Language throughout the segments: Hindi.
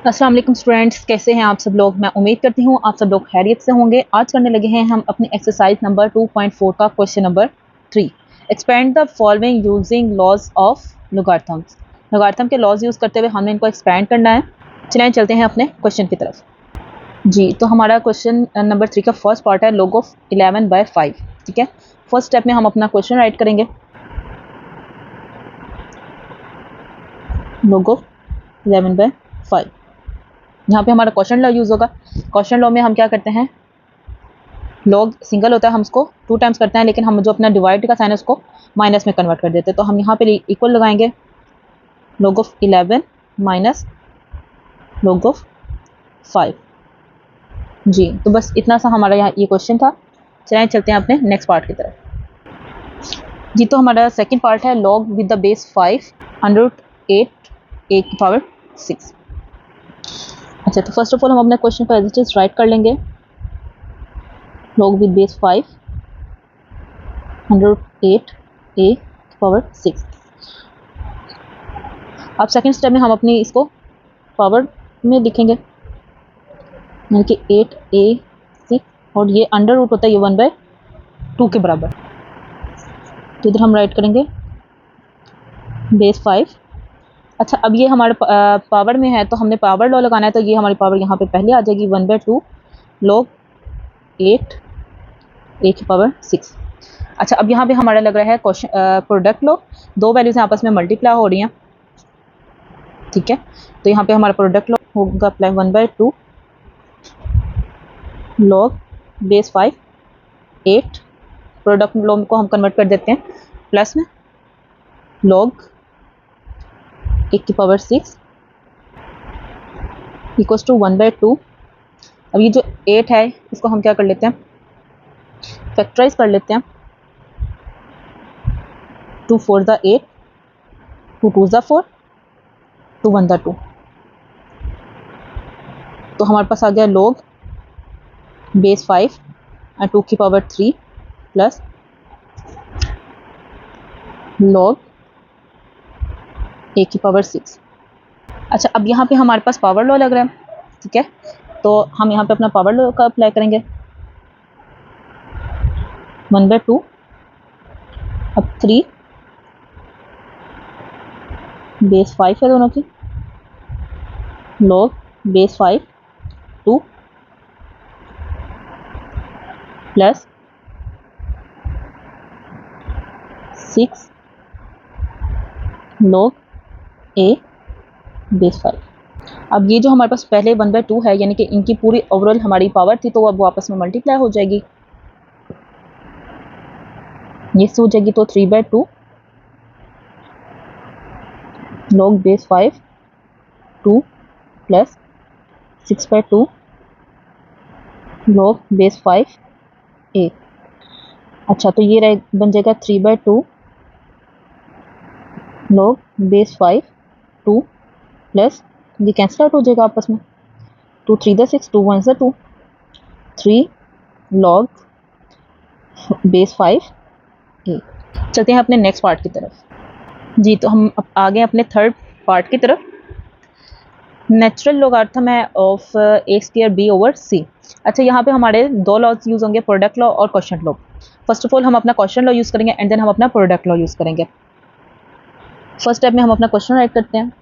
अस्सलाम वालेकुम स्टूडेंट्स, कैसे हैं आप सब लोग। मैं उम्मीद करती हूँ आप सब लोग खैरियत से होंगे। आज करने लगे हैं हम अपनी एक्सरसाइज नंबर 2.4 का question number 3। Expand the following using laws of logarithms. Logarithm के लॉज यूज़ करते हुए हमने इनको एक्सपेंड करना है। चलें चलते हैं अपने क्वेश्चन की तरफ। जी, तो हमारा क्वेश्चन नंबर 3 का फर्स्ट पार्ट है log ऑफ 11/5। ठीक है, फर्स्ट स्टेप में हम अपना क्वेश्चन राइट करेंगे। log ऑफ 11/5, यहाँ पे हमारा क्वेश्चन लॉ यूज़ होगा। क्वेश्चन लॉ में हम क्या करते हैं, लॉग सिंगल होता है, हम उसको 2 टाइम्स करते हैं, लेकिन हम जो अपना डिवाइड का साइन है उसको माइनस में कन्वर्ट कर देते हैं। तो हम यहाँ पे इक्वल लगाएंगे log of 11 minus log of 5। जी, तो बस इतना सा हमारा यहाँ ये क्वेश्चन था। चलिए चलते हैं अपने नेक्स्ट पार्ट की तरफ। जी, तो हमारा सेकंड पार्ट है log with the base 5 √8 a की पावर 6। अच्छा, तो फर्स्ट ऑफ ऑल हम अपने क्वेश्चन को एज इट इज राइट कर लेंगे। log with base 5 √8 a power 6। अब सेकंड स्टेप में हम अपनी इसको पावर में लिखेंगे, यानी कि 8a6, और ये अंडर रूट होता है, ये 1/2 के बराबर। तो इधर हम राइट करेंगे बेस 5। अच्छा, अब ये हमारे पावर में है तो हमने पावर लॉ लगाना है, तो ये हमारी पावर यहाँ पे पहले आ जाएगी 1/2 log 8 a की पावर 6। अच्छा, अब यहाँ पे हमारा लग रहा है क्वेश्चन प्रोडक्ट लॉ, दो वैल्यूज आपस में मल्टीप्लाई हो रही हैं। ठीक है, तो यहाँ पे हमारा प्रोडक्ट लॉ होगा apply 1/2 log base 5 8, product law को हम कन्वर्ट कर देते हैं प्लस में log 8 की पावर 6 इक्वल्स टू 1/2। अब ये जो 8 है इसको हम क्या कर लेते हैं, फैक्टराइज कर लेते हैं। 2 4 ज़ा 8, 2 2 ज़ा 4, 2 1 ज़ा 2। तो हमारे पास आ गया log बेस 5 और 2 की पावर 3 प्लस log 8 की पावर 6। अच्छा, अब यहाँ पे हमारे पास पावर लॉ लग रहा है। ठीक है, तो हम यहाँ पे अपना पावर लॉ का अप्लाई करेंगे। 1/2, अब 3 बेस 5 है दोनों की, log base 5 2 plus 6 log a base 5। अब ये जो हमारे पास पहले 1/2 है, यानी कि इनकी पूरी ओवरऑल हमारी पावर थी, तो अब वो आपस में मल्टीप्लाई हो जाएगी, ये हो जाएगी। तो 3/2 log base 5 2 plus 6/2 log base 5 a। अच्छा, तो ये बन जाएगा 3/2 log बेस 5 2 प्लस, ये कैंसिल आउट हो जाएगा आपस में, 2 3 ज़ा 6, 2 1 ज़ा 2, 3 log बेस 5 a। चलते हैं अपने नेक्स्ट पार्ट की तरफ। जी, तो हम अब आ गए अपने थर्ड पार्ट की तरफ। नेचुरल लोगारिथम है ऑफ a² b/c। अच्छा, यहाँ पे हमारे दो लॉज यूज़ होंगे, प्रोडक्ट लॉ और quotient law. First of all हम अपना क्वोशंट लॉ यूज़ करेंगे एंड देन हम अपना प्रोडक्ट लॉ यूज़ करेंगे। फर्स्ट स्टेप में हम अपना क्वेश्चन राइट करते हैं।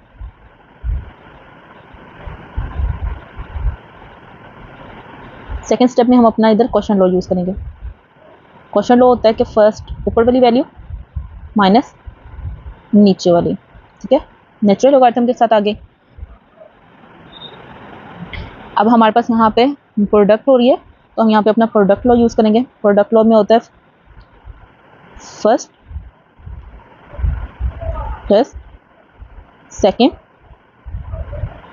सेकेंड स्टेप में हम अपना इधर क्वेश्चन लॉ यूज़ करेंगे। क्वेश्चन लॉ होता है कि फर्स्ट ऊपर वाली वैल्यू माइनस नीचे वाली। ठीक है, नेचुरल लोगारिथम के साथ आगे। अब हमारे पास यहाँ पे प्रोडक्ट हो रही है, तो हम यहाँ पे अपना प्रोडक्ट लॉ यूज़ करेंगे। प्रोडक्ट लॉ में होता है first plus second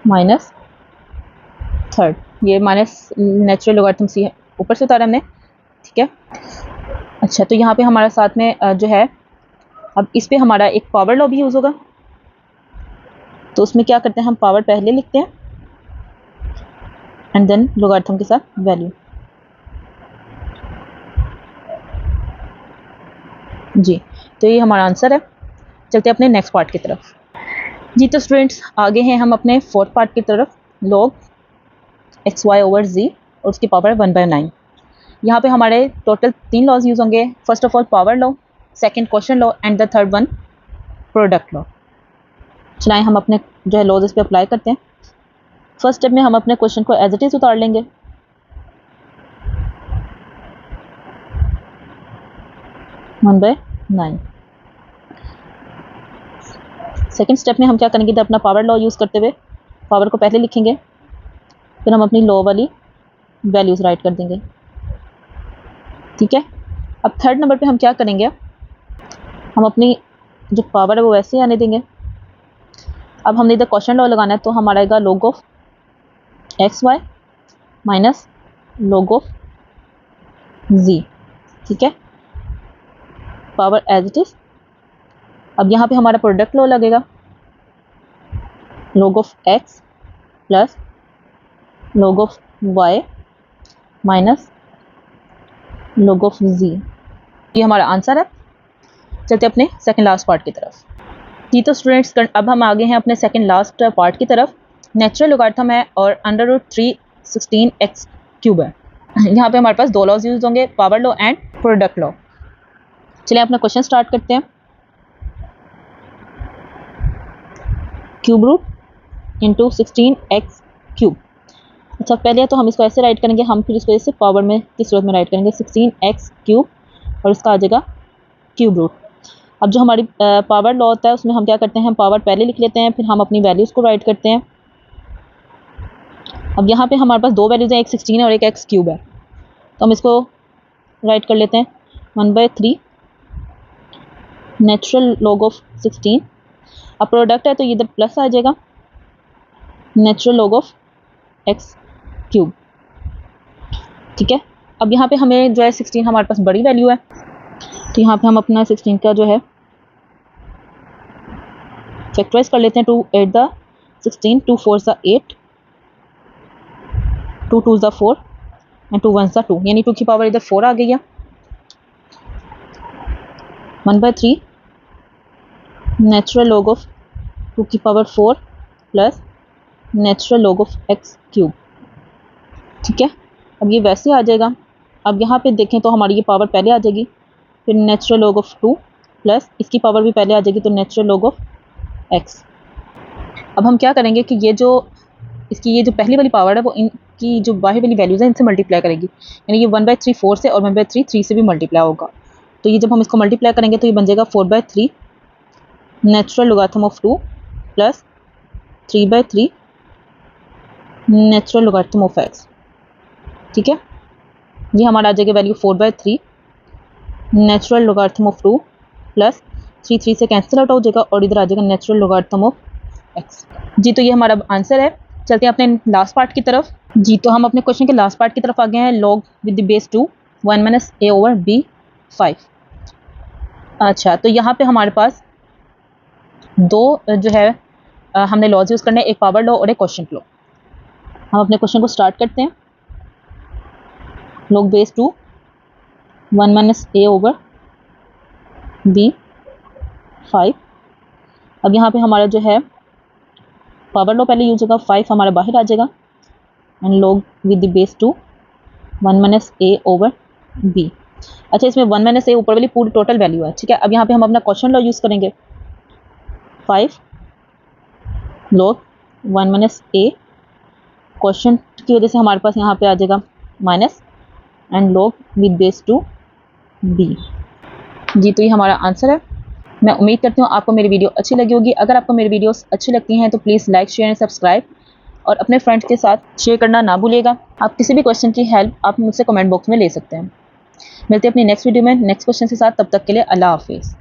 minus third. ये माइनस नेचुरल लोगारिथम सी है, ऊपर से उतारा हमने। ठीक है, अच्छा, तो यहाँ पे हमारा साथ में जो है, अब इस पे हमारा एक पावर लॉ भी यूज़ होगा। तो उसमें क्या करते हैं, हम पावर पहले लिखते हैं एंड देन लोगारिथम के साथ वैल्यू। जी, तो ये हमारा आंसर है। चलते हैं अपने नेक्स्ट पार्ट की तरफ। जी, तो स्टूडेंट्स आगे हैं हम अपने फोर्थ पार्ट की तरफ। log एक्स वाई ओवर जी और उसकी पावर 1/9। यहाँ पे हमारे टोटल 3 लॉज यूज़ होंगे। First of all power law, second question law and the third one product law. चलाएं हम अपने जो है लॉज इस पर अप्लाई करते हैं। फर्स्ट स्टेप में हम अपने क्वेश्चन को एज इट इज़ उतार लेंगे। One by 9। सेकेंड स्टेप में हम क्या करेंगे, तो अपना पावर लॉ यूज़ करते हुए पावर को पहले लिखेंगे, फिर हम अपनी लॉ वाली वैल्यूज़ राइट कर देंगे। ठीक है। अब थर्ड नंबर पे हम क्या करेंगे, हम अपनी जो पावर है वो वैसे ही आने देंगे। अब हमने इधर क्वेश्चन लॉ लगाना है, तो हमारा आएगा log of x y minus log of z. ठीक है, पावर एज इट इज। अब यहाँ पे हमारा प्रोडक्ट लॉ लगेगा, log of x plus log of y minus log of z. ये हमारा आंसर है। चलते अपने सेकंड लास्ट पार्ट की तरफ। जी तो स्टूडेंट्स, अब हम आगे हैं अपने सेकंड लास्ट पार्ट की तरफ। नेचुरल लॉगरिथम है और √316x³ है। यहाँ पे हमारे पास 2 लॉज यूज होंगे, power law and product law. चलिए अपना क्वेश्चन स्टार्ट करते हैं। Cube root into 16x³। अच्छा, पहले तो हम इसको ऐसे राइट करेंगे, हम फिर इसको ऐसे पावर में किस सूरत में राइट करेंगे, 16x³ और इसका आ जाएगा क्यूब रूट। अब जो हमारी पावर लॉ होता है उसमें हम क्या करते हैं, पावर पहले लिख लेते हैं, फिर हम अपनी वैल्यूज़ को राइट करते हैं। अब यहाँ पे हमारे पास 2 वैल्यूज़ हैं, एक 16 है और एक x³ है, तो हम इसको राइट कर लेते हैं 1/3 नेचुरल लॉग ऑफ 16। अब प्रोडक्ट है तो ये इधर प्लस आ जाएगा, नेचुरल लॉग ऑफ x³। ठीक है। अब यहाँ पे हमें जो है 16 हमारे पास बड़ी वैल्यू है, तो यहाँ पे हम अपना 16 का जो है फैक्टराइज कर लेते हैं। 2 8 the 16, 2 4 the 8, 2 2 the 4 and 2 1 the 2, यानी 2 की पावर इधर 4 आ गई है। 1/3 नेचुरल लॉग ऑफ 2 की power 4 plus natural log of x³। ठीक है। अब ये वैसे आ जाएगा। अब यहाँ पे देखें तो हमारी ये पावर पहले आ जाएगी, फिर नेचुरल लॉग ऑफ 2 प्लस इसकी पावर भी पहले आ जाएगी, तो नेचुरल लॉग ऑफ x। अब हम क्या करेंगे कि ये जो इसकी ये जो पहली वाली पावर है वो इनकी जो बाहर वाली वैल्यूज़ है इनसे मल्टीप्लाई करेगी, यानी ये 1/3 4 से और 1/3 3 से भी मल्टीप्लाई होगा। तो ये जब हम इसको मल्टीप्लाई करेंगे तो ये बन जाएगा 4/3 natural logarithm of 2 plus 3/3 natural logarithm of x। ठीक है, ये हमारा आ जाएगा value 4/3 natural logarithm of 2 plus 3 3 से कैंसिल आउट हो जाएगा और इधर आ जाएगा नेचुरल लॉगरिथम ऑफ x। जी तो ये हमारा आंसर है। चलते हैं अपने लास्ट पार्ट की तरफ। जी तो हम अपने क्वेश्चन के लास्ट पार्ट की तरफ आ गए हैं। log with the base 2 1 - a over b 5। अच्छा, तो यहाँ पे हमारे पास 2 जो है हमने लॉज यूज़ करने हैं, एक पावर लॉ और एक क्वेश्चन लॉ। हम अपने क्वेश्चन को स्टार्ट करते हैं। log base 2 1 - a over b 5। अब यहाँ पे हमारा जो है पावर लॉ पहले यूज होगा, 5 हमारा बाहर आ जाएगा and log with the base 2 1 - a over b। अच्छा, इसमें 1 - a ऊपर वाली पूरी टोटल वैल्यू है। ठीक है। अब यहाँ पे हम अपना क्वेश्चन लॉ यूज़ करेंगे, 5 log 1 - a, क्वेश्चन की वजह से हमारे पास यहाँ पे आ जाएगा minus and log with base 2 b। जी तो ये हमारा आंसर है। मैं उम्मीद करती हूँ आपको मेरी वीडियो अच्छी लगी होगी। अगर आपको मेरी वीडियोस अच्छी लगती हैं तो please like share and subscribe और अपने फ्रेंड्स के साथ शेयर करना ना भूलिएगा। आप किसी भी क्वेश्चन की हेल्प आप मुझसे कमेंट बॉक्स में ले सकते हैं। मिलते हैं अपनी नेक्स्ट वीडियो में नेक्स्ट क्वेश्चन के साथ। तब तक के लिए अल्लाह हाफिज़।